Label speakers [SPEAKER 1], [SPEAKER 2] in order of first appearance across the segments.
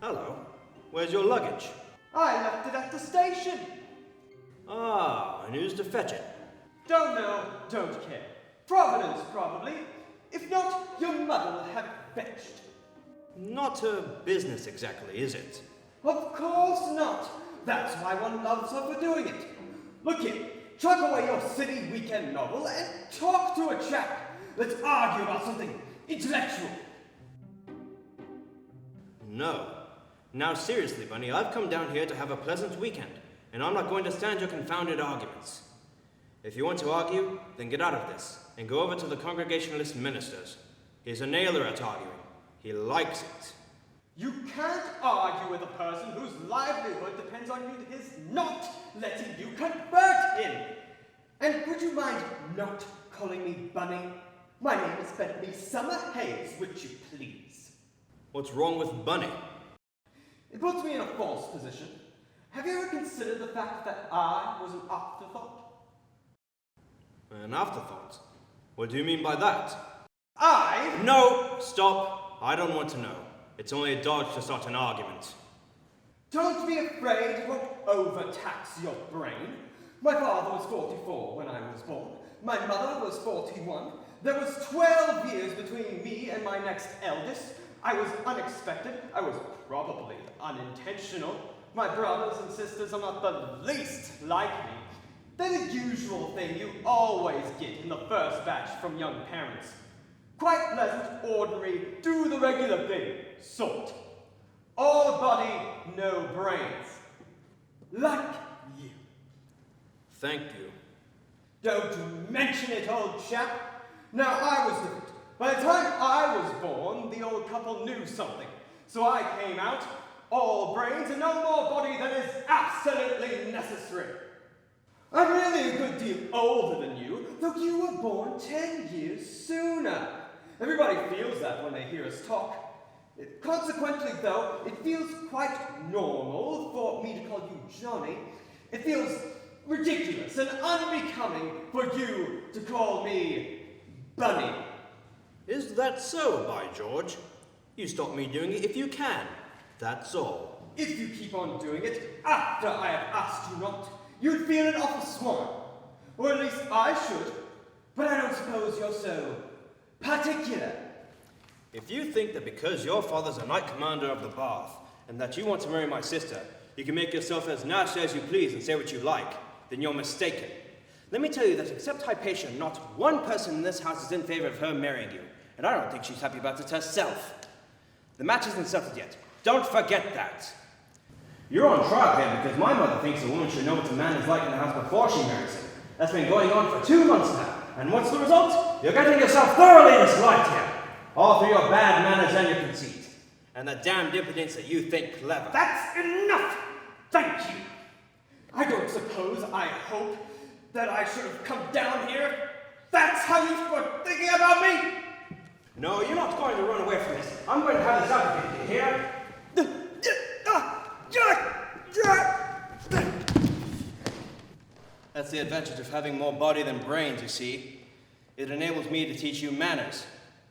[SPEAKER 1] Hello. Where's your luggage?
[SPEAKER 2] I left it at the station.
[SPEAKER 1] Ah, and who's to fetch it?
[SPEAKER 2] Don't know, don't care. Providence, probably. If not, your mother will have it fetched.
[SPEAKER 1] Not her business exactly, is it?
[SPEAKER 2] Of course not. That's why one loves her for doing it. Look here, chuck away your silly weekend novel and talk to a chap. Let's argue about something intellectual.
[SPEAKER 1] No. Now seriously, Bunny, I've come down here to have a pleasant weekend, and I'm not going to stand your confounded arguments. If you want to argue, then get out of this, and go over to the Congregationalist ministers. He's a nailer at arguing. He likes it.
[SPEAKER 2] You can't argue with a person whose livelihood depends on you his not letting you convert him. And would you mind not calling me Bunny? My name is Bentley Summer Hayes, would you please?
[SPEAKER 1] What's wrong with Bunny?
[SPEAKER 2] It puts me in a false position. Have you ever considered the fact that I was an afterthought?
[SPEAKER 1] An afterthought? What do you mean by that?
[SPEAKER 2] No!
[SPEAKER 1] Stop! I don't want to know. It's only a dodge to start an argument.
[SPEAKER 2] Don't be afraid it won't overtax your brain. My father was 44 when I was born. My mother was 41. There was 12 years between me and my next eldest. I was unexpected. I was probably unintentional. My brothers and sisters are not the least like me. They're the usual thing you always get in the first batch from young parents. Quite pleasant, ordinary, do the regular thing sort. All body, no brains. Like you.
[SPEAKER 1] Thank you.
[SPEAKER 2] Don't mention it, old chap. Now, I was different. By the time I was born, the old couple knew something. So I came out, all brains and no more body than is absolutely necessary. I'm really a good deal older than you, though you were born 10 years sooner. Everybody feels that when they hear us talk. Consequently, though, it feels quite normal for me to call you Johnny. It feels ridiculous and unbecoming for you to call me Bunny.
[SPEAKER 1] Is that so, by George? You stop me doing it if you can. That's all.
[SPEAKER 2] If you keep on doing it after I have asked you not, you'd feel an awful swan. Or at least I should. But I don't suppose you're so particular.
[SPEAKER 1] If you think that because your father's a knight commander of the Bath, and that you want to marry my sister, you can make yourself as nasty as you please and say what you like, then you're mistaken. Let me tell you that except Hypatia, not one person in this house is in favor of her marrying you, and I don't think she's happy about it herself. The match isn't settled yet. Don't forget that. You're on trial here because my mother thinks a woman should know what a man is like in the house before she marries him. That's been going on for 2 months now. And what's the result? You're getting yourself thoroughly disliked here. All through your bad manners and your conceit. And the damned impudence that you think clever.
[SPEAKER 2] That's enough! Thank you! I don't suppose, I hope, that I should have come down here. That's how you were thinking about me?
[SPEAKER 1] No, you're not going to run away from this. I'm going to have this out with you here. That's the advantage of having more body than brains, you see. It enables me to teach you manners.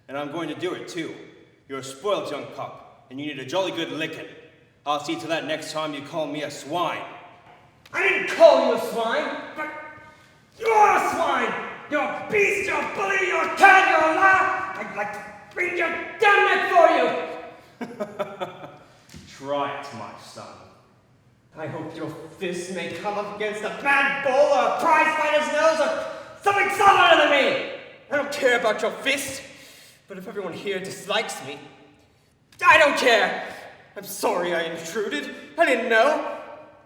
[SPEAKER 1] And I'm going to do it, too. You're a spoiled young pup, and you need a jolly good licking. I'll see to that next time you call me a swine.
[SPEAKER 2] I didn't call you a swine, but you're a swine! You're a beast, you're a bully, you're a cad, you're a liar! I'd like to bring your damn neck for you!
[SPEAKER 1] Try it, my son.
[SPEAKER 2] I hope your fist may come up against a bad bull or a prize fighter's nose or something solider than me! I don't care about your fist, but if everyone here dislikes me, I don't care! I'm sorry I intruded. I didn't know.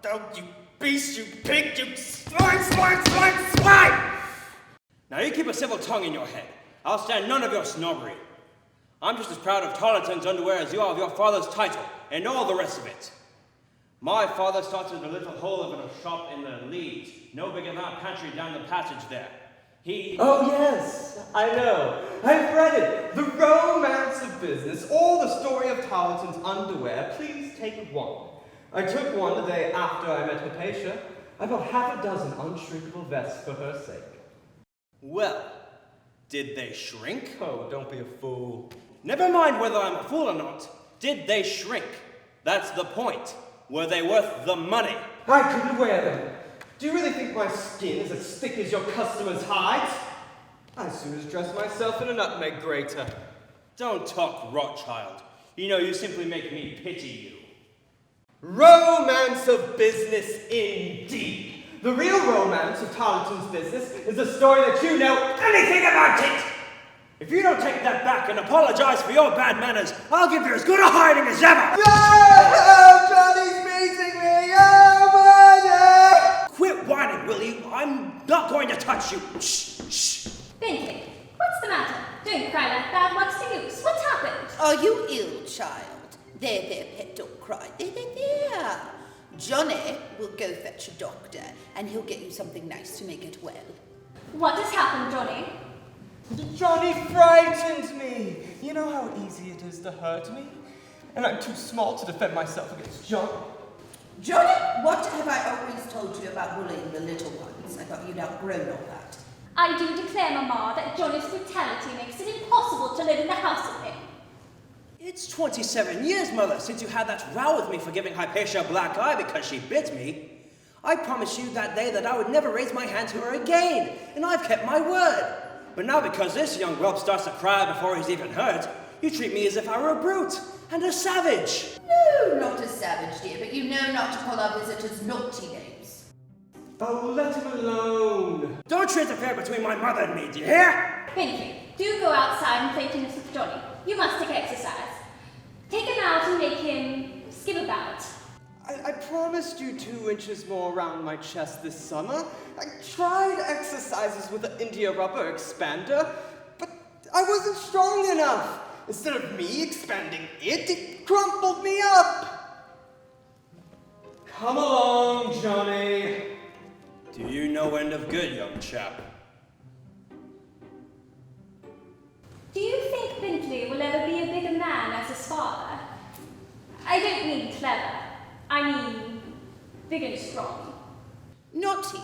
[SPEAKER 2] Oh, you beast, you pig, you swine!
[SPEAKER 1] Now you keep a civil tongue in your head. I'll stand none of your snobbery. I'm just as proud of Tarleton's underwear as you are of your father's title, and all the rest of it. My father started a little hole of a shop in the Leeds, no bigger than a pantry down the passage there.
[SPEAKER 2] Oh yes, I know. I've read it. The Romance of Business, or the story of Tarleton's underwear. Please take one. I took one the day after I met Hypatia. I bought half a dozen unshrinkable vests for her sake.
[SPEAKER 1] Well, did they shrink?
[SPEAKER 2] Oh, don't be a fool.
[SPEAKER 1] Never mind whether I'm a fool or not. Did they shrink? That's the point. Were they worth the money?
[SPEAKER 2] I couldn't wear them. Do you really think my skin is as thick as your customers' hides? I'd as soon as dress myself in a nutmeg grater.
[SPEAKER 1] Don't talk rot, child. You know you simply make me pity you.
[SPEAKER 2] Romance of business, indeed. The real romance of Tarleton's business is the story that you know anything about it.
[SPEAKER 1] If you don't take that back and apologize for your bad manners, I'll give you as good a hiding as ever!
[SPEAKER 2] No! Johnny's beating me! Oh, murder!
[SPEAKER 1] Quit whining, will you? I'm not going to touch you. Shh, shh.
[SPEAKER 3] Bingley, what's the matter? Don't cry like that. What's the use? What's happened?
[SPEAKER 4] Are you ill, child? There, pet, don't cry. There. Johnny will go fetch a doctor, and he'll get you something nice to make it well.
[SPEAKER 3] What has happened, Johnny?
[SPEAKER 2] Johnny frightened me. You know how easy it is to hurt me? And I'm too small to defend myself against Johnny.
[SPEAKER 4] Johnny, what have I always told you about bullying the little ones? I thought you'd outgrown all that.
[SPEAKER 3] I do declare, Mamma, that Johnny's brutality makes it impossible to live in the house with him.
[SPEAKER 1] It's 27 years, Mother, since you had that row with me for giving Hypatia a black eye because she bit me. I promised you that day that I would never raise my hand to her again, and I've kept my word. But now because this young whelp starts to cry before he's even hurt, you treat me as if I were a brute and a savage.
[SPEAKER 4] No, not a savage, dear, but you know not to call our visitors naughty names.
[SPEAKER 2] Oh, let him alone.
[SPEAKER 1] Don't you interfere between my mother and me, do you hear?
[SPEAKER 3] Bingley, do go outside and play tennis with Johnny. You must take exercise. Take him out and make him skip about.
[SPEAKER 2] I promised you 2 inches more around my chest this summer. I tried exercises with the India rubber expander, but I wasn't strong enough. Instead of me expanding it, it crumpled me up. Come along, Johnny.
[SPEAKER 1] Do you know end of good, young chap?
[SPEAKER 3] Do you think Bingley will ever be a bigger man as his father? I don't mean clever. I mean big and strong.
[SPEAKER 4] Naughty.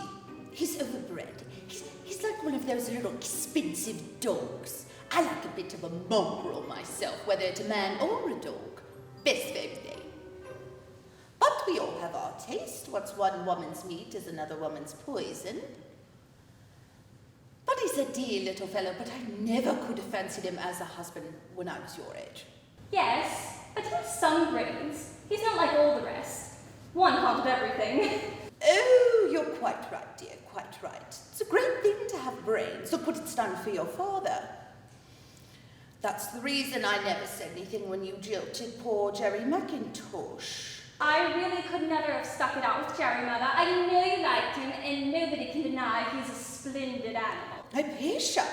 [SPEAKER 4] He's overbred. He's like one of those little expensive dogs. I like a bit of a mongrel myself, whether it's a man or a dog. Best of every day. But we all have our taste. What's one woman's meat is another woman's poison. But he's a dear little fellow, but I never could have fancied him as a husband when I was your age.
[SPEAKER 3] Yes, but he has some brains. He's not like all the rest. One can't have everything.
[SPEAKER 4] Oh, you're quite right, dear, quite right. It's a great thing to have brains. Look what it's done for your father. That's the reason I never said anything when you jilted poor Jerry McIntosh.
[SPEAKER 3] I really could never have stuck it out with Jerry, Mother. I know you liked him, and nobody can deny he's a splendid animal.
[SPEAKER 4] Hypatia!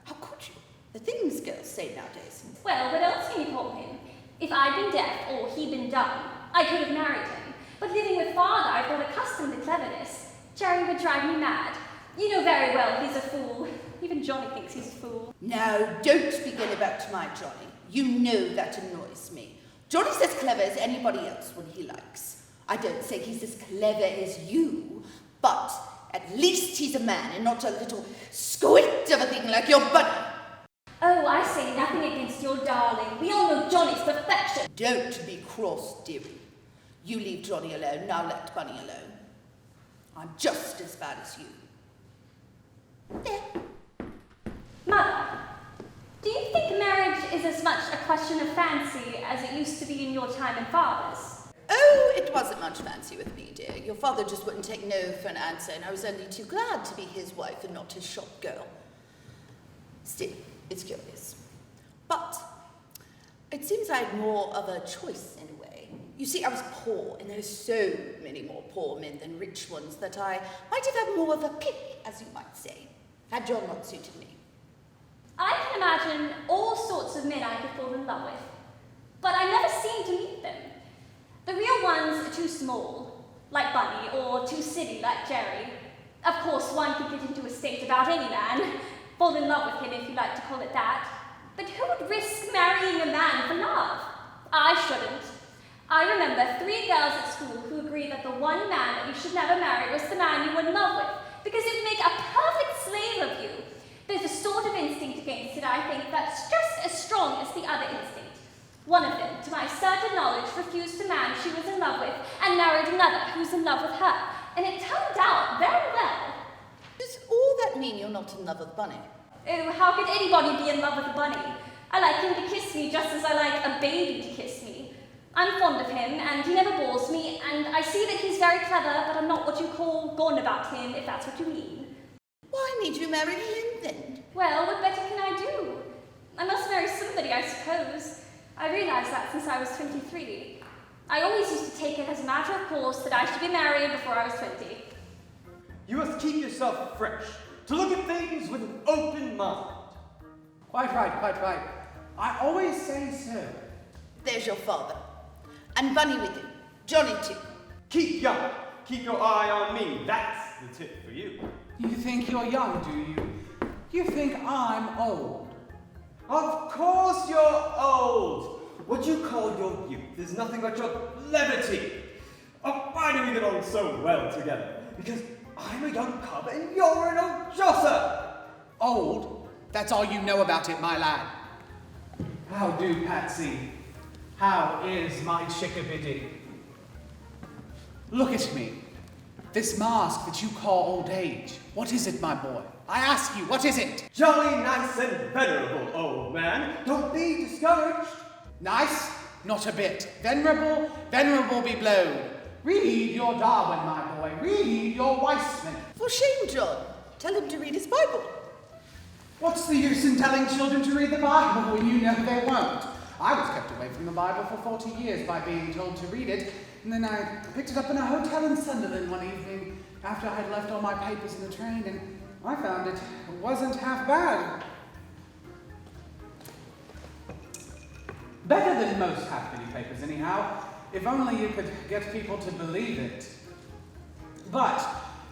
[SPEAKER 4] How could you? The things girls say nowadays.
[SPEAKER 3] Well, what else can you call him? If I'd been deaf or he'd been dumb, I could have married him. But living with Father, I've got accustomed to cleverness. Jerry would drive me mad. You know very well he's a fool. Even Johnny thinks he's a fool.
[SPEAKER 4] Now, don't begin about my Johnny. You know that annoys me. Johnny's as clever as anybody else when he likes. I don't say he's as clever as you, but at least he's a man and not a little squit of a thing like your bunny.
[SPEAKER 3] Oh, I say nothing against your darling. We all know Johnny's perfection.
[SPEAKER 4] Don't be cross, dearie. You leave Johnny alone, now let Bunny alone. I'm just as bad as you. There.
[SPEAKER 3] Mother, do you think marriage is as much a question of fancy as it used to be in your time and Father's?
[SPEAKER 4] Oh, it wasn't much fancy with me, dear. Your father just wouldn't take no for an answer, and I was only too glad to be his wife and not his shop girl. Still, it's curious. But it seems I had more of a choice in a way. You see, I was poor, and there's so many more poor men than rich ones that I might have had more of a pick, as you might say, had John not suited me.
[SPEAKER 3] I can imagine all sorts of men I could fall in love with, but I never seem to meet them. The real ones are too small, like Bunny, or too silly, like Jerry. Of course, one could get into a state about any man, fall in love with him if you like to call it that. But who would risk marrying a man for love? I shouldn't. I remember 3 girls at school who agreed that the one man that you should never marry was the man you were in love with, because it would make a perfect slave of you. There's a sort of instinct against it, I think, that's just as strong as the other instinct. One of them, to my certain knowledge, refused the man she was in love with and married another who's in love with her. And it turned out very well.
[SPEAKER 4] Does all that mean you're not in love with Bunny?
[SPEAKER 3] Oh, how could anybody be in love with a bunny? I like him to kiss me just as I like a baby to kiss me. I'm fond of him, and he never bores me, and I see that he's very clever, but I'm not what you call gone about him, if that's what you mean.
[SPEAKER 4] Why need you marry him then?
[SPEAKER 3] Well, what better can I do? I must marry somebody, I suppose. I realized that since I was 23. I always used to take it as a matter of course that I should be married before I was 20.
[SPEAKER 2] You must keep yourself fresh, to look at things with an open mind.
[SPEAKER 5] Quite right, quite right. I always say so.
[SPEAKER 4] There's your father. And Bunny with him. Johnny too.
[SPEAKER 2] Keep young. Keep your eye on me. That's the tip for you.
[SPEAKER 5] You think you're young, do you? You think I'm old.
[SPEAKER 2] Of course you're old. What you call your youth is nothing but your levity. Oh, why do we get on so well together? Because I'm a young cub and you're an old josser.
[SPEAKER 5] Old? That's all you know about it, my lad. How do, Patsy? How is my chickabiddy? Look at me. This mask that you call old age. What is it, my boy? I ask you, what is it?
[SPEAKER 2] Jolly nice and venerable, old man. Don't be discouraged.
[SPEAKER 5] Nice? Not a bit. Venerable? Venerable be blowed. Read your Darwin, my boy. Read your Weissman.
[SPEAKER 4] For shame, John. Tell him to read his Bible.
[SPEAKER 5] What's the use in telling children to read the Bible when you know they won't? I was kept away from the Bible for 40 years by being told to read it, and then I picked it up in a hotel in Sunderland one evening after I had left all my papers in the train, and I found it wasn't half bad. Better than most half-penny papers, anyhow, if only you could get people to believe it. But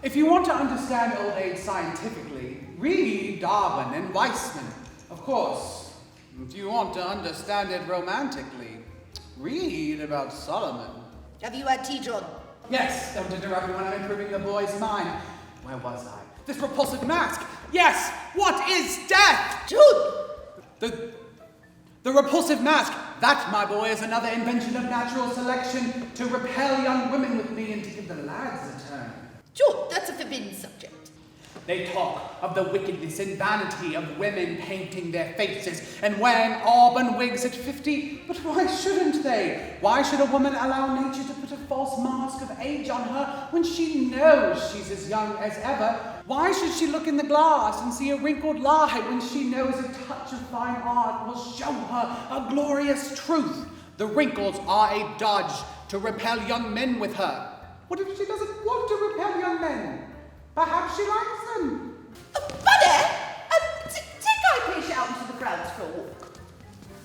[SPEAKER 5] if you want to understand old age scientifically, read Darwin and Weissman. Of course, if you want to understand it romantically, read about Solomon.
[SPEAKER 4] Have you had tea, John?
[SPEAKER 5] Yes, don't interrupt me when I'm improving the boy's mind. Where was I? This repulsive mask! Yes! What is death?
[SPEAKER 4] John!
[SPEAKER 5] The repulsive mask! That, my boy, is another invention of natural selection to repel young women with me and to give the lads a turn.
[SPEAKER 4] John, that's a forbidden subject.
[SPEAKER 5] They talk of the wickedness and vanity of women painting their faces and wearing auburn wigs at 50, but why shouldn't they? Why should a woman allow nature to put a false mask of age on her when she knows she's as young as ever? Why should she look in the glass and see a wrinkled lie when she knows a touch of fine art will show her a glorious truth? The wrinkles are a dodge to repel young men with her. What if she doesn't want to repel young men? Perhaps she likes them.
[SPEAKER 4] Bunny! Take Hypatia out into the grounds for a walk.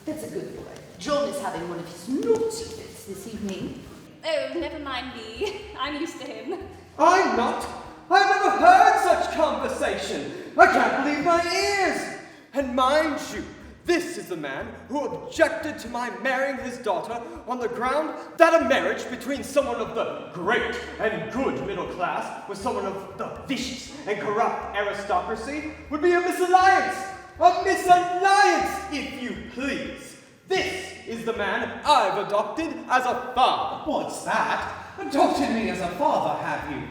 [SPEAKER 4] That's a good boy. John is having one of his naughty fits this evening.
[SPEAKER 3] Oh, never mind me. I'm used to him.
[SPEAKER 2] I'm not. I've never heard such conversation. I can't believe my ears. And mind you, this is the man who objected to my marrying his daughter on the ground that a marriage between someone of the great and good middle class with someone of the vicious and corrupt aristocracy would be a misalliance. A misalliance, if you please. This is the man I've adopted as a father.
[SPEAKER 5] What's that? Adopted me as a father, have you?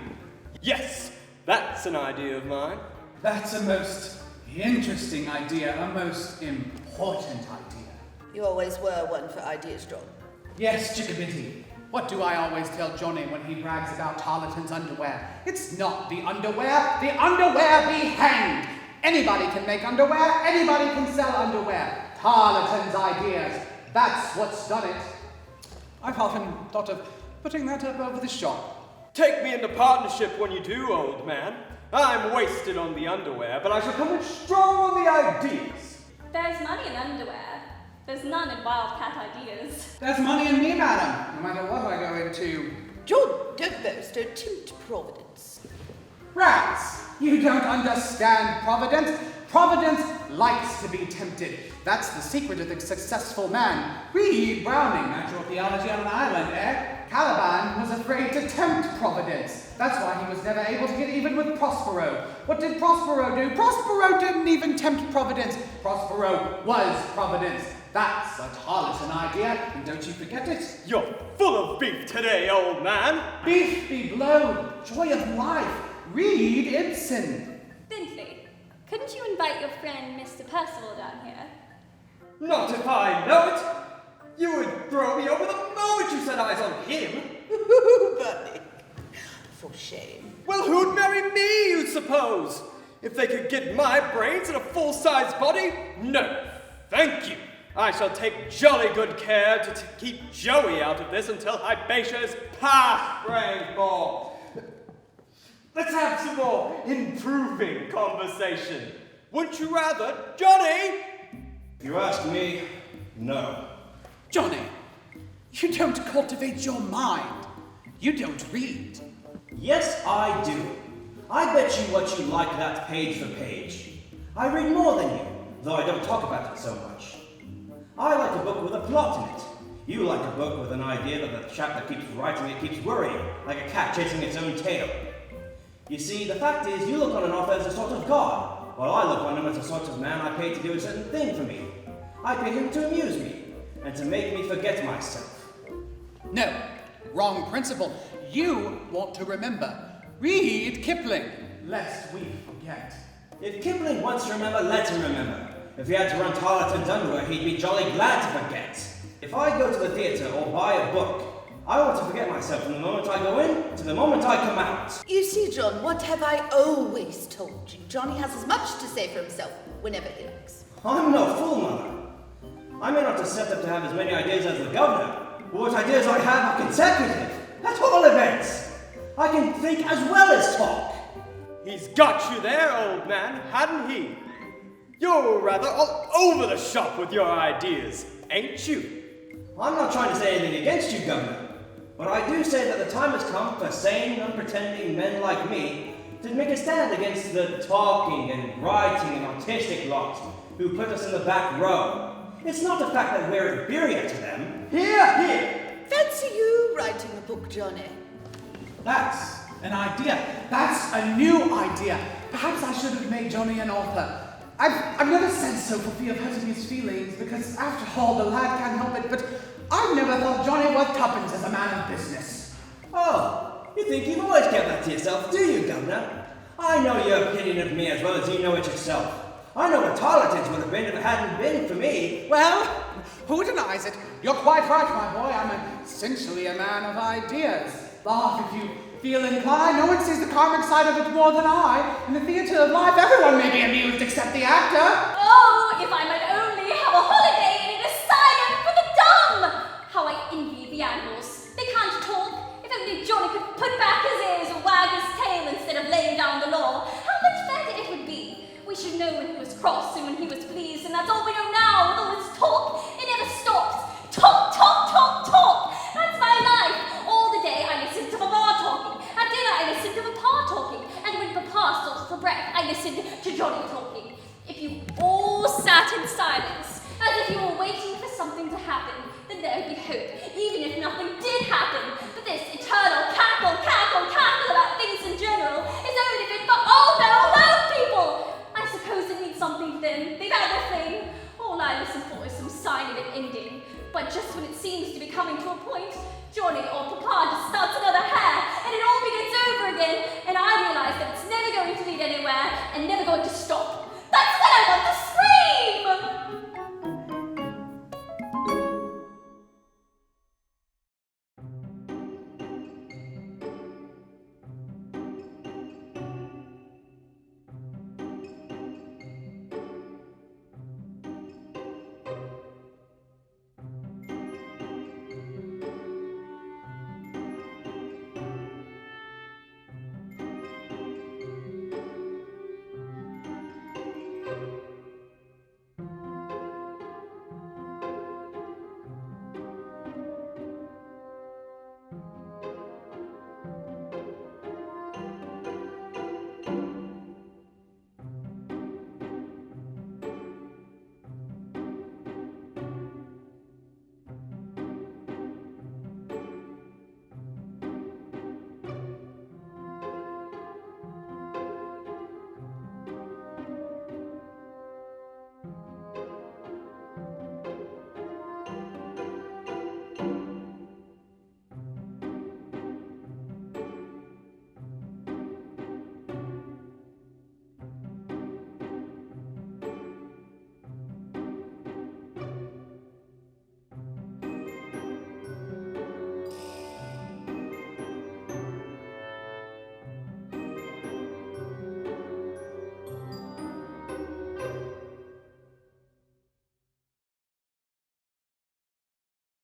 [SPEAKER 2] Yes, that's an idea of mine.
[SPEAKER 5] That's a most interesting idea, a most important idea.
[SPEAKER 4] You always were one for ideas, John.
[SPEAKER 5] Yes, Chickabiddy. What do I always tell Johnny when he brags about Tarleton's underwear? It's not the underwear be hanged! Anybody can make underwear, anybody can sell underwear. Tarleton's ideas, that's what's done it. I've often thought of putting that up over the shop.
[SPEAKER 2] Take me into partnership when you do, old man. I'm wasted on the underwear, but I shall come in strong on the ideas.
[SPEAKER 3] There's money in underwear. There's none in wildcat ideas.
[SPEAKER 5] There's money in me, madam, no matter what I go into.
[SPEAKER 4] John, don't boast, don't tempt Providence.
[SPEAKER 5] Rats, you don't understand Providence. Providence likes to be tempted. That's the secret of the successful man. Read Browning, Natural Theology on an Island, eh? Caliban was afraid to tempt Providence. That's why he was never able to get even with Prospero. What did Prospero do? Prospero didn't even tempt Providence. Prospero was Providence. That's a Tarleton idea, and don't you forget it.
[SPEAKER 2] You're full of beef today, old man.
[SPEAKER 5] Beef be blowed, joy of life. Read Ibsen.
[SPEAKER 3] Bentley, couldn't you invite your friend Mr. Percival down here?
[SPEAKER 2] Not if I know it. You would throw me over the moment you set eyes on him.
[SPEAKER 4] Bunny. For shame.
[SPEAKER 2] Well, who'd marry me, you suppose? If they could get my brains in a full-size body? No, thank you. I shall take jolly good care to keep Joey out of this until Hypatia is past praying for. Let's have some more improving conversation. Wouldn't you rather, Johnny?
[SPEAKER 1] If you ask me, no.
[SPEAKER 5] Johnny, you don't cultivate your mind. You don't read.
[SPEAKER 1] Yes, I do. I bet you what you like that page for page. I read more than you, though I don't talk about it so much. I like a book with a plot in it. You like a book with an idea that the chap that keeps writing it keeps worrying, like a cat chasing its own tail. You see, the fact is, you look on an author as a sort of god, while I look on him as a sort of man I pay to do a certain thing for me. I pay him to amuse me, and to make me forget myself.
[SPEAKER 5] No, wrong principle. You want to remember. Read Kipling, lest we forget.
[SPEAKER 1] If Kipling wants to remember, let him remember. If he had to run Tarleton's underwear, he'd be jolly glad to forget. If I go to the theatre or buy a book, I want to forget myself from the moment I go in to the moment I come out.
[SPEAKER 4] You see, John, what have I always told you? Johnny has as much to say for himself whenever he likes.
[SPEAKER 1] I'm no fool, Mother. I may not have set up to have as many ideas as the governor, but what ideas I have are consecutive, at all events. I can think as well as talk.
[SPEAKER 2] He's got you there, old man, hadn't he? You're rather all over the shop with your ideas, ain't you?
[SPEAKER 1] I'm not trying to say anything against you, Governor, but I do say that the time has come for sane, unpretending men like me to make a stand against the talking and writing and artistic lot who put us in the back row. It's not the fact that we're inferior to them.
[SPEAKER 2] Here!
[SPEAKER 4] Fancy you writing a book, Johnny.
[SPEAKER 5] That's an idea. That's a new idea. Perhaps I should have made Johnny an author. I've never said so for fear of hurting his feelings, because after all, the lad can't help it, but I've never thought Johnny worth tuppence as a man of business.
[SPEAKER 1] Oh, you think you've always kept that to yourself, do you, Governor? I know your opinion of me as well as you know it yourself. I know what Tarleton's would have been if it hadn't been for me.
[SPEAKER 5] Well, who denies it? You're quite right, my boy. I'm essentially a man of ideas. Laugh if you feel inclined. No one sees the comic side of it more than I. In the theatre of life, everyone may be amused except the actor.
[SPEAKER 3] Oh, if I might only have a holiday in an asylum for the dumb! How I envy the animals. They can't talk. If only Johnny could put back his ears or wag his tail instead of laying down the law, how much better it would be. We should know when he was cross and when he was pleased, and that's all we know now with all his talk. It never stops. Talk, talk, talk, talk. That's my life. All the day I listen to Papa talking. At dinner I listen to Papa talking. And when Papa stops for breath, I listen to Johnny talking. If you all sat in silence, as if you were waiting for something to happen, then there would be hope, even if nothing did happen. But this eternal cackle, cackle, cackle about things in general is only fit for old people. I suppose it means something to them. They've had their thing. All I listen for is some sign of it ending. But just when it seems to be coming to a point, Johnny or Papa just starts another